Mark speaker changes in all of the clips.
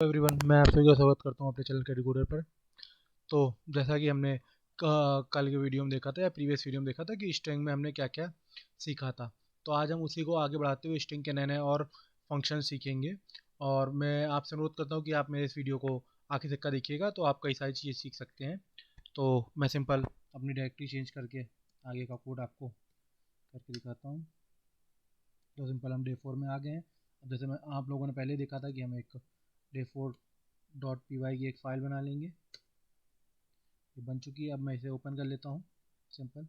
Speaker 1: Everyone, मैं आप सभी का स्वागत करता हूँ अपने चैनल कैटेगोरी पर। तो जैसा कि हमने कल के वीडियो में देखा था या प्रीवियस वीडियो में देखा था कि स्ट्रिंग में हमने क्या क्या सीखा था। तो आज हम उसी को आगे बढ़ाते हुए स्ट्रिंग के नए नए और फंक्शन सीखेंगे। और मैं आपसे अनुरोध करता हूँ कि आप मेरे इस वीडियो को आखिर तक का देखिएगा, तो आप कई सारी चीज़ें सीख सकते हैं। तो मैं सिंपल अपनी डायरेक्टरी चेंज करके आगे का कोड आपको करके दिखाता हूँ। तो सिंपल हम डे 4 में आ गए हैं। अब जैसे मैं आप लोगों ने पहले देखा था कि हम एक day4.py की एक फ़ाइल बना लेंगे। ये बन चुकी है। अब मैं इसे ओपन कर लेता हूँ सिंपल।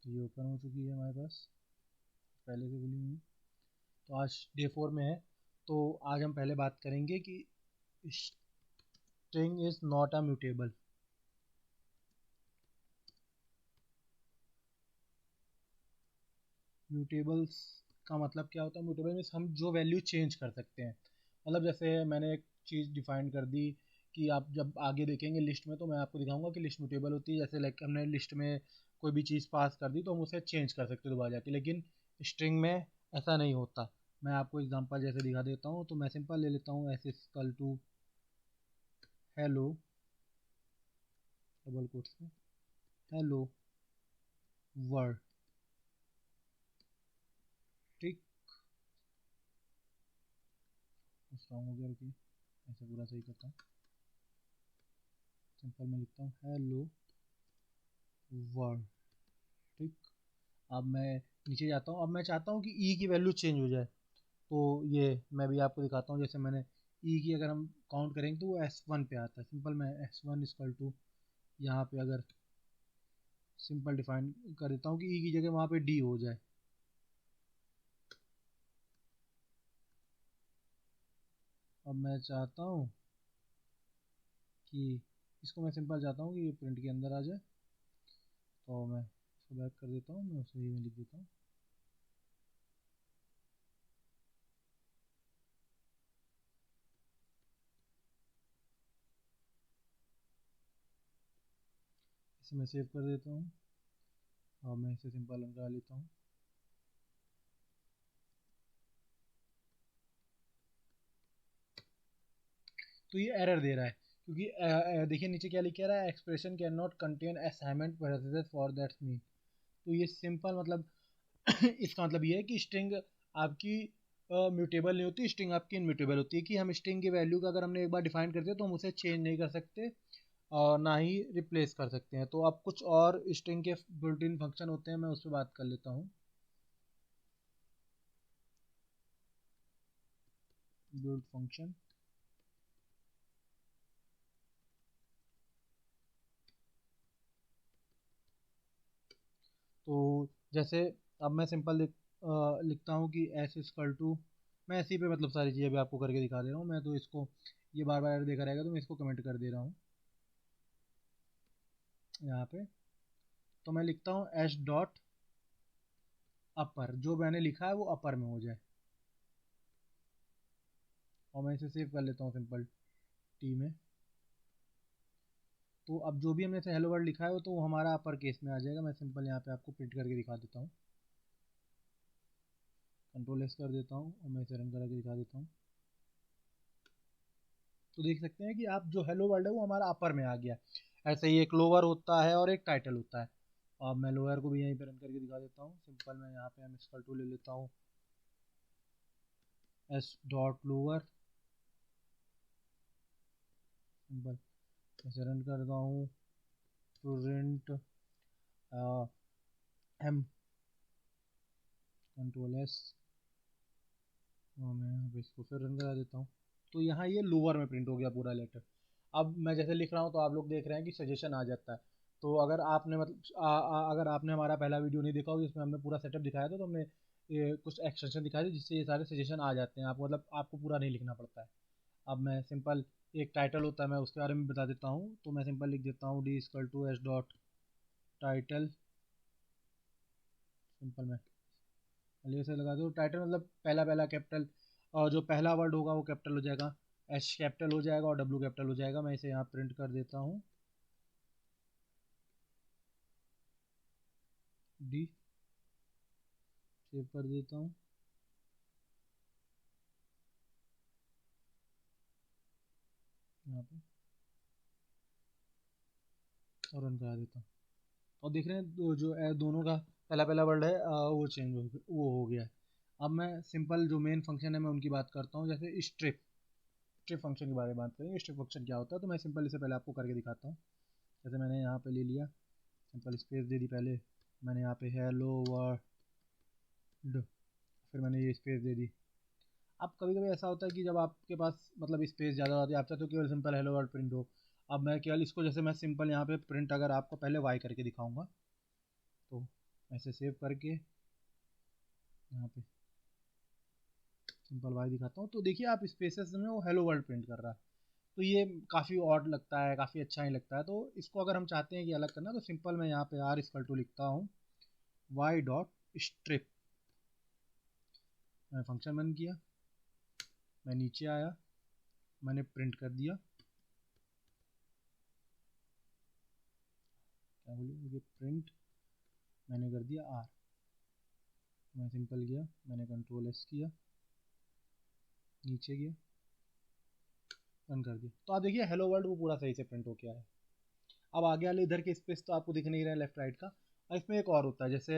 Speaker 1: तो ये ओपन हो चुकी है हमारे पास, पहले से खुली हुई है। तो आज day 4 में है। तो आज हम पहले बात करेंगे कि string is not a mutable. Mutables का मतलब क्या होता है? म्यूटेबल मीन्स हम जो वैल्यू चेंज कर सकते हैं। मतलब जैसे मैंने एक चीज़ डिफाइन कर दी कि आप जब आगे देखेंगे लिस्ट में, तो मैं आपको दिखाऊंगा कि लिस्ट म्यूटेबल होती है। जैसे लाइक हमने लिस्ट में कोई भी चीज़ पास कर दी तो हम उसे चेंज कर सकते हैं दोबारा जाके, लेकिन स्ट्रिंग में ऐसा नहीं होता। मैं आपको एग्जांपल जैसे दिखा देता हूँ। तो मैं सिंपल ले लेता हूँ s equal to hello, double quotes में, हेलो वर्ल्ड। ठीक, स्ट्रॉन्ग हो गया, रुकिए ऐसे पूरा सही करता हूँ। सिंपल मैं लिखता हूँ हेलो वर्ल्ड। ठीक, अब मैं नीचे जाता हूँ। अब मैं चाहता हूँ कि ई की वैल्यू चेंज हो जाए। तो ये मैं भी आपको दिखाता हूँ। जैसे मैंने ई की अगर हम काउंट करेंगे तो वो S1 पे आता है। सिंपल मैं S1 इक्वल टू यहाँ पे अगर सिंपल डिफाइन कर देता हूँ कि ई की जगह वहाँ पे डी हो जाए। अब मैं चाहता हूँ कि इसको मैं सिंपल चाहता हूँ कि ये प्रिंट के अंदर आ जाए। तो मैं इसको बैक कर देता हूँ, मैं उसे ही में लिख देता हूँ। इसे मैं सेव कर देता हूँ और मैं इसे सिंपल लगा लेता हूँ। तो ये एरर दे रहा है क्योंकि देखिए नीचे क्या लिख रहा है, expression can not contain assignment parameters for that mean. तो ये सिंपल मतलब इसका मतलब ये है कि स्ट्रिंग आपकी म्यूटेबल नहीं होती, स्ट्रिंग आपकी इनम्यूटेबल होती है। कि हम स्ट्रिंग की वैल्यू का अगर हमने एक बार डिफाइन कर दिया तो हम उसे चेंज नहीं कर सकते और ना ही रिप्लेस कर सकते हैं। तो अब कुछ और स्ट्रिंग के बिल्ट इन फंक्शन होते हैं, मैं उस पर बात कर लेता हूँ। बिल्ट फंक्शन, तो जैसे अब मैं सिंपल लिखता हूँ कि एस इक्वल टू, मैं इसी पे मतलब सारी चीज़ें भी आपको करके दिखा दे रहा हूँ। मैं तो इसको ये बार बार देखा रहेगा तो मैं इसको कमेंट कर दे रहा हूँ यहाँ पे। तो मैं लिखता हूँ एस डॉट अपर, जो मैंने लिखा है वो अपर में हो जाए। और मैं इसे सेव कर लेता हूँ सिंपल टी में। तो अब जो भी हमने इसे हेलो वर्ल्ड लिखा है वो तो हमारा अपर केस में आ जाएगा। मैं सिंपल यहाँ पे आपको प्रिंट करके दिखा देता हूँ। कंट्रोल एस कर देता हूँ और मैं इसे रन करके दिखा देता हूँ। तो देख सकते हैं कि आप जो हेलो वर्ल्ड है वो हमारा अपर में आ गया। ऐसे ही एक लोअर होता है और एक टाइटल होता है। अब मैं लोअर को भी यहीं पे रन करके दिखा देता हूँ। सिंपल मैं यहाँ पे एम स्कल टू ले लेता हूँ, एस डॉट लोअर, सिंपल ऐसे रन करता हूँ। प्रिंट एम, कंट्रोल एस, और मैं यहाँ पे इसको फिर रन करा देता हूँ। तो यहाँ ये लोअर में प्रिंट हो गया पूरा लेटर। अब मैं जैसे लिख रहा हूँ तो आप लोग देख रहे हैं कि सजेशन आ जाता है। तो अगर आपने मतलब अगर आपने हमारा पहला वीडियो नहीं देखा हो जिसमें हमने पूरा सेटअप दिखाया था, तो हमने ये कुछ एक्सटेंशन दिखाए थे जिससे ये सारे सजेशन आ जाते हैं। आपको मतलब आपको पूरा नहीं लिखना पड़ता है। अब मैं सिंपल, एक टाइटल होता है मैं उसके बारे में बता देता हूँ। तो मैं सिंपल लिख देता हूँ d equal to S dot title. Simple मैं पहले से लगा दो टाइटल, मतलब पहला पहला कैपिटल, और जो पहला वर्ड होगा वो कैपिटल हो जाएगा, एच कैपिटल हो जाएगा और डब्ल्यू कैपिटल हो जाएगा। मैं इसे यहाँ प्रिंट कर देता हूँ। डी सेव कर देता हूँ। यहाँ पे और रन करा देता हूँ। और देख रहे हैं जो दोनों का पहला पहला वर्ड है वो चेंज हो गया है। अब मैं सिंपल जो मेन फंक्शन है मैं उनकी बात करता हूँ। जैसे स्ट्रिप फंक्शन के बारे में बात करेंगे। स्ट्रिप फंक्शन क्या होता है तो मैं सिंपल इसे पहले आपको करके दिखाता हूँ। जैसे मैंने यहाँ पे ले लिया, सिंपल स्पेस दे दी पहले, मैंने यहाँ पे हेलो वर्ल्ड, फिर मैंने ये स्पेस दे दी। अब कभी कभी ऐसा होता है कि जब आपके पास मतलब स्पेस ज़्यादा होती है, आप चाहते हो केवल सिंपल हेलो वर्ल्ड प्रिंट हो। अब मैं केवल इसको, जैसे मैं सिंपल यहाँ पे प्रिंट अगर आपको पहले वाई करके दिखाऊंगा, तो ऐसे सेव करके यहाँ पे सिंपल वाई दिखाता हूँ, तो देखिए आप स्पेसेस में वो हेलो वर्ल्ड प्रिंट कर रहा है। तो ये काफ़ी ऑड लगता है, काफ़ी अच्छा नहीं लगता है। तो इसको अगर हम चाहते हैं कि अलग करना, तो सिंपल मैं यहाँ पे आर इक्वल टू लिखता हूँ वाई डॉट स्ट्रिप। मैंने फंक्शन बंद किया, मैं नीचे आया, मैंने प्रिंट कर दिया, क्या बोलिए मुझे, प्रिंट मैंने कर दिया आर। मैं सिंपल गया, मैंने कंट्रोल एस किया, नीचे गया, रन कर दिया। तो आप देखिए हेलो वर्ल्ड वो पूरा सही से प्रिंट हो गया है। अब आगे वाले इधर के स्पेस तो आपको दिख नहीं रहा है लेफ्ट राइट का। और इसमें एक और होता है, जैसे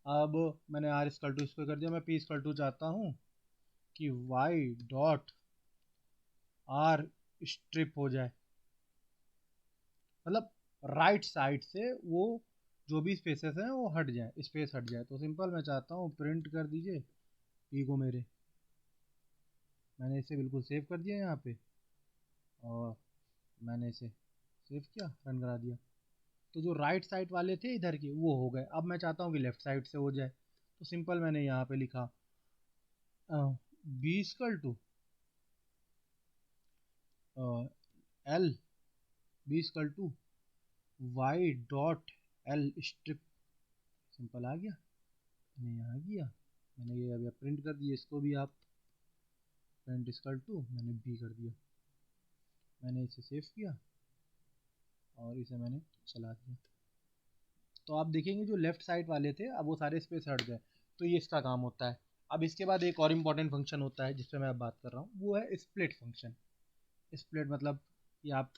Speaker 1: अब मैंने आर इक्वल टू इसको कर दिया, मैं पी इक्वल टू चाहता हूँ कि वाई डॉट आर स्ट्रिप हो जाए, मतलब राइट साइड से वो जो भी स्पेसेस हैं वो हट जाए, स्पेस हट जाए। तो सिंपल मैं चाहता हूँ प्रिंट कर दीजिए पी को मेरे, मैंने इसे बिल्कुल सेव कर दिया यहाँ पे, और मैंने इसे सेव किया, रन करा दिया। तो जो राइट साइड वाले थे इधर के वो हो गए। अब मैं चाहता हूँ कि लेफ्ट साइड से हो जाए, तो सिंपल मैंने यहाँ पे लिखा B equal to L, B equal to Y dot L strip. Simple आ गया, मैंने यहाँ किया, मैंने ये अभी प्रिंट कर दिया, इसको भी आप प्रिंट इक्वल टू मैंने बी कर दिया, मैंने इसे सेव किया और इसे मैंने चला दिया। तो आप देखेंगे जो लेफ्ट साइड वाले थे अब वो सारे स्पेस हट गए। तो ये इसका काम होता है। अब इसके बाद एक और इम्पॉर्टेंट फंक्शन होता है जिस पे मैं अब बात कर रहा हूँ, वो है स्प्लिट फंक्शन। स्प्लिट मतलब कि आप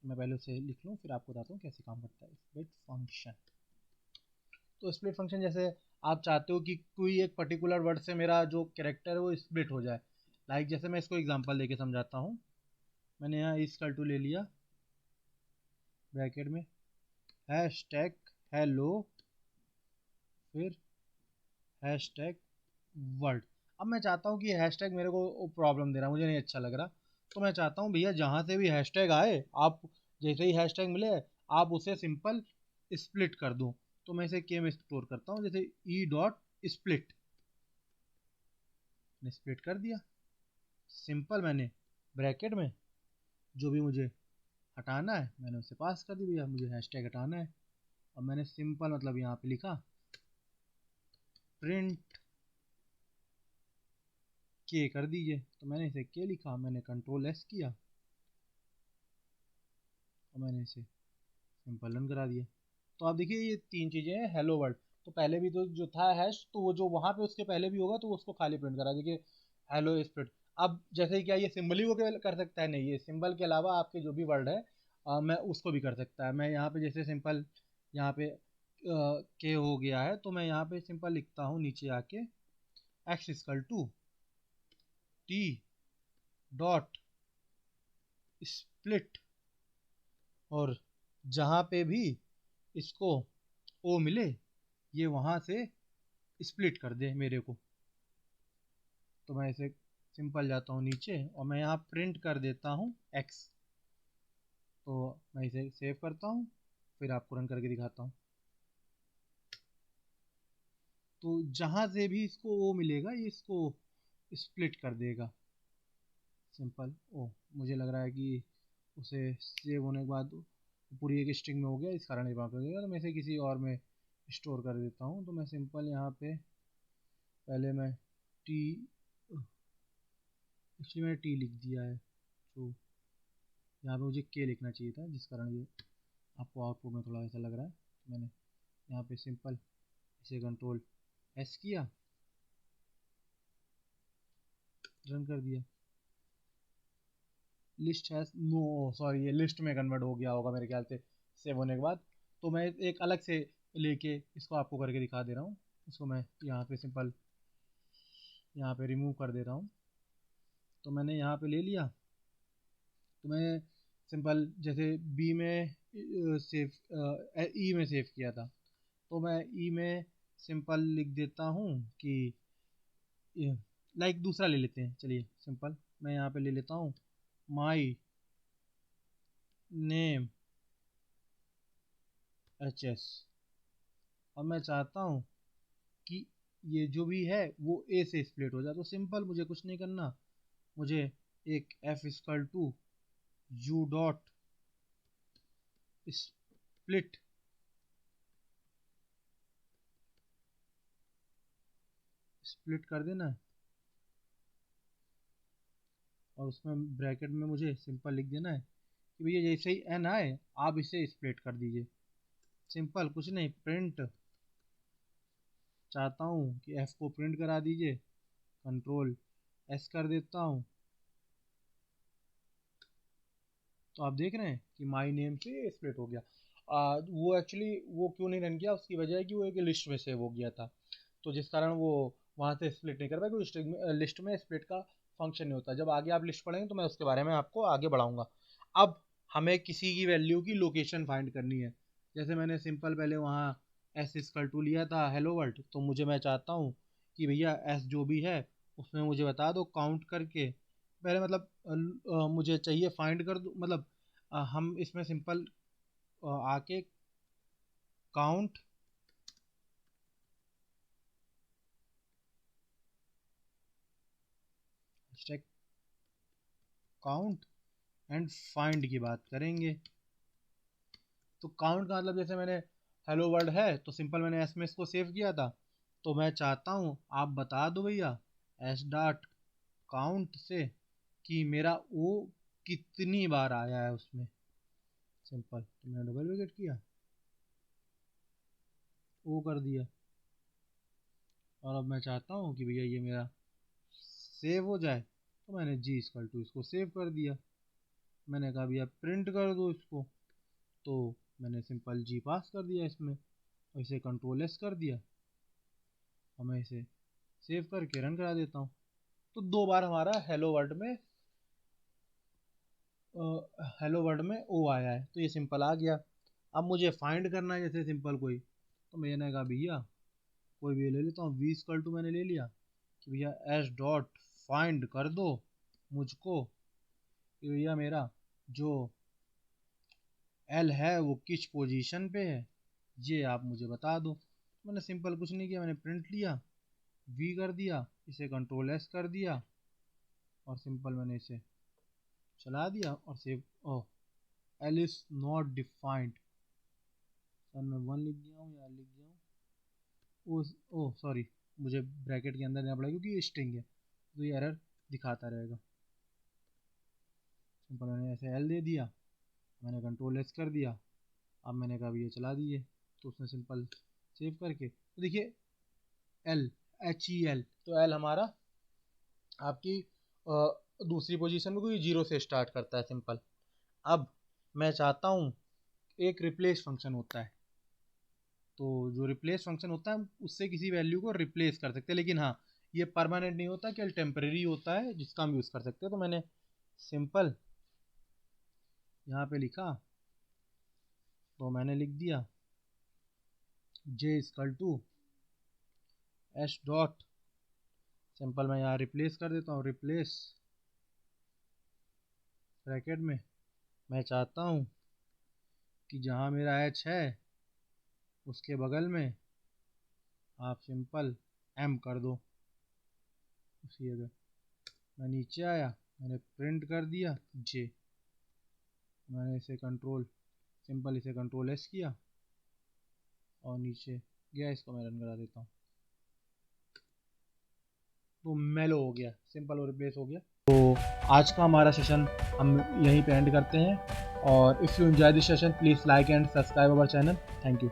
Speaker 1: मैं पहले उसे लिख लूँ फिर आपको बताता हूँ कैसे काम करता है स्प्लिट फंक्शन। तो स्प्लिट फंक्शन, जैसे आप चाहते हो कि कोई एक पर्टिकुलर वर्ड से मेरा जो कैरेक्टर है वो स्प्लिट हो जाए। लाइक जैसे मैं इसको एग्जांपल देके समझाता हूँ। मैंने यहाँ इक्वल टू ले लिया, ब्रैकेट में हैश टैग हेलो, फिर हैश टैग वर्ड। अब मैं चाहता हूँ कि हैश टैग मेरे को प्रॉब्लम दे रहा है, मुझे नहीं अच्छा लग रहा। तो मैं चाहता हूँ भैया जहाँ से भी हैश टैग आए, आप जैसे ही हैश टैग मिले आप उसे सिंपल स्प्लिट कर दो। तो मैं इसे के में स्टोर करता हूँ, जैसे ई डॉट स्प्लिट, मैंने स्प्लिट कर दिया। सिंपल मैंने ब्रैकेट में जो भी मुझे हटाना है मैंने उसे पास कर दी, भैया मुझे हैश टैग हटाना है। और मैंने सिंपल मतलब यहाँ पे लिखा प्रिंट के कर दीजिए। तो मैंने इसे के लिखा, मैंने कंट्रोल एस किया और मैंने इसे सिंपल रन करा दिया। तो आप देखिए ये तीन चीज़ें हैं हेलो वर्ल्ड। तो पहले भी तो जो था हैश, तो वो जो वहाँ पे उसके पहले भी होगा तो उसको खाली प्रिंट करा, देखिए हेलो स्प्लिट। अब जैसे क्या ये सिंबल ही वो कर सकता है? नहीं, ये सिंबल के अलावा आपके जो भी वर्ड है मैं उसको भी कर सकता है। मैं यहाँ पे जैसे सिंपल यहाँ पे के हो गया है, तो मैं यहाँ पे सिंपल लिखता हूँ नीचे आके x equal to t dot split, और जहाँ पे भी इसको ओ मिले ये वहाँ से स्प्लिट कर दे मेरे को। तो मैं इसे सिंपल जाता हूँ नीचे और मैं यहाँ प्रिंट कर देता हूँ एक्स। तो मैं इसे सेव करता हूँ, फिर आपको रन करके दिखाता हूँ। तो जहाँ से भी इसको ओ मिलेगा ये इसको स्प्लिट कर देगा, सिंपल ओ। मुझे लग रहा है कि उसे सेव होने के बाद पूरी एक स्ट्रिंग में हो गया, इस कारण ये वहाँ पे हो गया। तो मैं इसे किसी और में स्टोर कर देता हूँ। तो मैं सिंपल यहाँ पे पहले मैं टी, एक्चुअली मैंने टी लिख दिया है, तो यहाँ पे मुझे के लिखना चाहिए था, जिस कारण ये आपको आउटपुट में थोड़ा ऐसा लग रहा है। तो मैंने यहाँ पे सिंपल इसे कंट्रोल एस किया, रन कर दिया। लिस्ट है नो सॉरी, ये लिस्ट में कन्वर्ट हो गया होगा मेरे ख्याल से सेव होने के बाद। तो मैं एक अलग से लेके इसको आपको करके दिखा दे रहा हूँ। इसको मैं यहाँ पे सिंपल यहाँ पे रिमूव कर दे रहा हूँ। तो मैंने यहाँ पे ले लिया। तो मैं सिंपल जैसे बी में सेव ई में सेव किया था, तो मैं ई में सिंपल लिख देता हूँ कि लाइक दूसरा ले लेते हैं। चलिए सिंपल मैं यहाँ पे ले लेता हूँ माई नेम एच एस, और मैं चाहता हूँ कि ये जो भी है वो ए से स्प्लिट हो जाए। तो सिंपल मुझे कुछ नहीं करना, मुझे एक f equal to u dot split split कर देना है, और उसमें ब्रैकेट में मुझे सिंपल लिख देना है कि भैया जैसे ही एन आए आप इसे स्प्लिट कर दीजिए। सिंपल कुछ नहीं, प्रिंट चाहता हूँ कि एफ को प्रिंट करा दीजिए, कंट्रोल एस कर देता हूँ। तो आप देख रहे हैं कि माई नेम से स्प्लिट हो गया। वो एक्चुअली वो क्यों नहीं रन किया, उसकी वजह है कि वो एक लिस्ट में सेव हो गया था, तो जिस कारण वो वहाँ से स्प्लिट नहीं कर पाया, क्योंकि लिस्ट में स्प्लिट का फंक्शन नहीं होता। जब आगे आप लिस्ट पढ़ेंगे तो मैं उसके बारे में आपको आगे बढ़ाऊंगा। अब हमें किसी की वैल्यू की लोकेशन फाइंड करनी है। जैसे मैंने सिंपल पहले वहाँ एस इक्वल टू लिया था हेलो वर्ल्ड, तो मुझे मैं चाहता हूँ कि भैया एस जो भी है उसमें मुझे बता दो काउंट करके। पहले मतलब मुझे चाहिए फाइंड कर दो, मतलब हम इसमें सिंपल आके काउंट काउंट एंड फाइंड की बात करेंगे। तो काउंट का मतलब जैसे मैंने हेलो वर्ल्ड है तो सिंपल मैंने एस में इसको सेव किया था, तो मैं चाहता हूँ आप बता दो भैया एस डॉट काउंट से कि मेरा ओ कितनी बार आया है उसमें। सिंपल तो मैंने डबल ब्रैकेट किया, ओ कर दिया, और अब मैं चाहता हूँ कि भैया ये मेरा सेव हो जाए, तो मैंने जी इक्वल टू इसको सेव कर दिया। मैंने कहा भैया प्रिंट कर दो इसको, तो मैंने सिंपल जी पास कर दिया इसमें, और इसे कंट्रोल एस कर दिया, और मैं इसे सेव करके रन करा देता हूँ। तो 2 बार हमारा हेलो वर्ल्ड में ओ आया है, तो ये सिंपल आ गया। अब मुझे फाइंड करना है जैसे सिंपल कोई, तो मैंने कहा भैया कोई भी ले लेता हूँ, वी इक्वल टू मैंने ले लिया कि भैया एस डॉट फाइंड कर दो मुझको कि भैया मेरा जो एल है वो किस पोजीशन पे है, ये आप मुझे बता दो। मैंने सिंपल कुछ नहीं किया, मैंने प्रिंट लिया, वी कर दिया, इसे कंट्रोल एस कर दिया, और सिंपल मैंने इसे चला दिया और save. Oh L is not defined, sir मैं 1 लिख गया हूँ या लिख गया हूँ, ओह सॉरी, मुझे ब्रैकेट के अंदर देना पड़ेगा क्योंकि ये स्ट्रिंग है, तो ये एरर दिखाता रहेगा। सिंपल मैंने ऐसे एल दे दिया, मैंने कंट्रोल एस कर दिया, अब मैंने कहा ये चला दिए, तो उसने सिंपल सेव करके, तो देखिए एल एच ई एल, तो एल हमारा आपकी दूसरी पोजीशन में, कोई जीरो से स्टार्ट करता है सिंपल। अब मैं चाहता हूँ, एक रिप्लेस फंक्शन होता है, तो जो रिप्लेस फंक्शन होता है उससे किसी वैल्यू को रिप्लेस कर सकते हैं, लेकिन हाँ ये परमानेंट नहीं होता, केवल टेम्परेरी होता है जिसका हम यूज़ कर सकते हैं। तो मैंने सिंपल यहाँ पे लिखा, तो मैंने लिख दिया J equal to S dot, simple मैं यहाँ रिप्लेस कर देता हूँ, रिप्लेस ब्रैकेट में मैं चाहता हूँ कि जहाँ मेरा एच है उसके बगल में आप सिंपल एम कर दो उसी जगह। मैं नीचे आया, मैंने प्रिंट कर दिया जे, मैंने इसे सिंपल इसे कंट्रोल एस किया, और नीचे गया, इसको मैं रन करा देता हूँ, तो मेलो हो गया, सिंपल और रिप्लेस हो गया। तो आज का हमारा सेशन हम यहीं पे एंड करते हैं, और if you enjoy this session please like and subscribe our channel. Thank you.